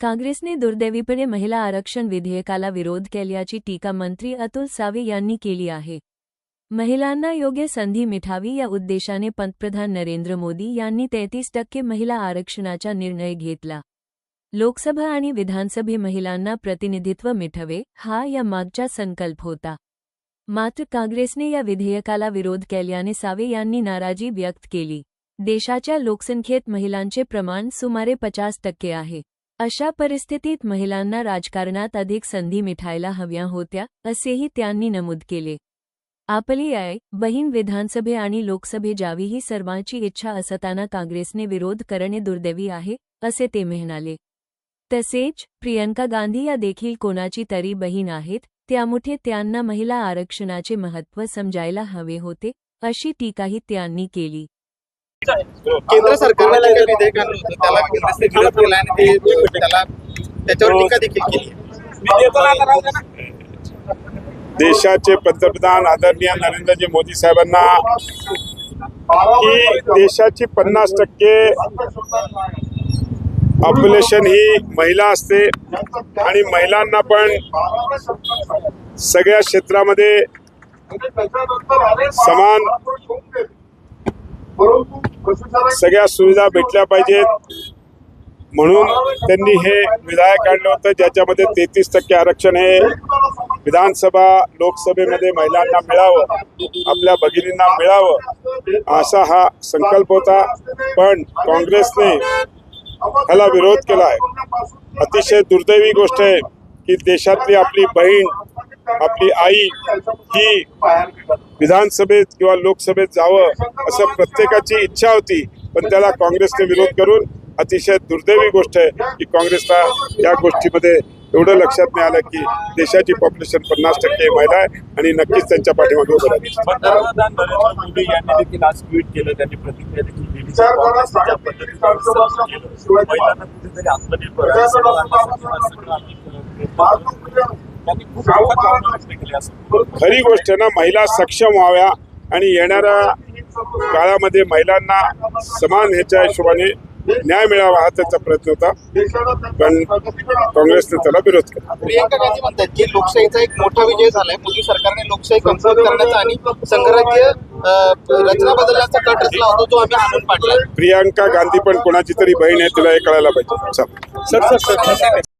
काँग्रेसने दुर्दैवीपणे महिला आरक्षण विधेयकाला विरोध केल्याची टीका मंत्री अतुल सावे यांनी केली आहे। महिलांना योग्य संधी मिळावी या उद्देशाने पंतप्रधान नरेंद्र मोदी यांनी 33% महिला आरक्षणाचा निर्णय घेतला। लोकसभा आणि विधानसभे महिलांना प्रतिनिधित्व मिळावे हा या मागचा संकल्प होता। मात्र काँग्रेसने या विधेयकाला विरोध केल्याने सावे यांनी नाराजी व्यक्त केली। देशाच्या लोकसंख्येत महिलांचे प्रमाण सुमारे 50% आहे। अशा परिस्थितीत महिलांना राजकारणात अधिक संधी मिळायला हव्या होत्या असेही त्यांनी नमूद केले। आपली आई बहीण विधानसभे आणि लोकसभे जावी ही सर्वांची इच्छा असताना काँग्रेसने विरोध करणे दुर्दैवी आहे असे ते म्हणाले। तसेच प्रियंका गांधी या देखील कोणाची तरी बहीण आहेत, त्यामुळे त्यांना महिला आरक्षणाचे महत्त्व समजायला हवे होते अशी टीकाही त्यांनी केली। केंद्र सरकारने जे काही विधेयक आणलं होतं त्याला काँग्रेसने विरोध केला आणि त्याच्यावर टीका देखील केली। देशाचे पंतप्रधान आदरणीय नरेंद्रजी मोदी साहेबांना की देशाची 50% पॉप्युलेशन ही महिला असते आणि महिलांना पण सगळ्या क्षेत्रामध्ये समान सगळ्या सुविधा भेटल्या पाहिजेत म्हणून त्यांनी हे विधेयक आणलं होतं, ज्याच्यामध्ये 33% आरक्षण हे विधानसभा लोकसभेमध्ये महिलांना मिळावं, आपल्या भगिनींना मिळावं असा हा संकल्प होता। पण काँग्रेसने ह्याला विरोध केला आहे। अतिशय दुर्दैवी गोष्ट आहे की देशातली आपली बहीण आपली आई ही विधानसभेत किंवा लोकसभेत जावं असं प्रत्येकाची इच्छा होती, पण त्याला काँग्रेसने विरोध करून अतिशय दुर्दैवी गोष्ट आहे की काँग्रेसला या गोष्टीमध्ये एवढं लक्षात नाही आलं की देशाची पॉप्युलेशन 50% महिला आहे आणि नक्कीच त्यांच्या पाठीमागे उभं राहील। पंतप्रधान नरेंद्र मोदी यांनी देखील आज ट्विट केलं, त्यांनी प्रतिक्रिया देखील दिली। काँग्रेसच्या पद्धतीने महिलांना कुठेतरी आत्मनिर्भर खरी गोष्ट ना, महिला सक्षम व्हाव्या आणि येणाऱ्या काळामध्ये महिलांना समान ह्याच्या हिशोबाने न्याय मिळावा हा त्याचा प्रयत्न होता, पण काँग्रेसने त्याला विरोध केला। प्रियंका गांधी म्हणतात की लोकशाहीचा एक मोठा विजय झालाय, मोदी सरकारने लोकशाही कमकुवत करण्याचा आणि संघराज्य रचना बदलण्याचा कट रचला होता जो आम्ही हाणून पाडला। प्रियंका गांधी पण कोणाची तरी बहीण आहे, तिला हे कळायला पाहिजे। सर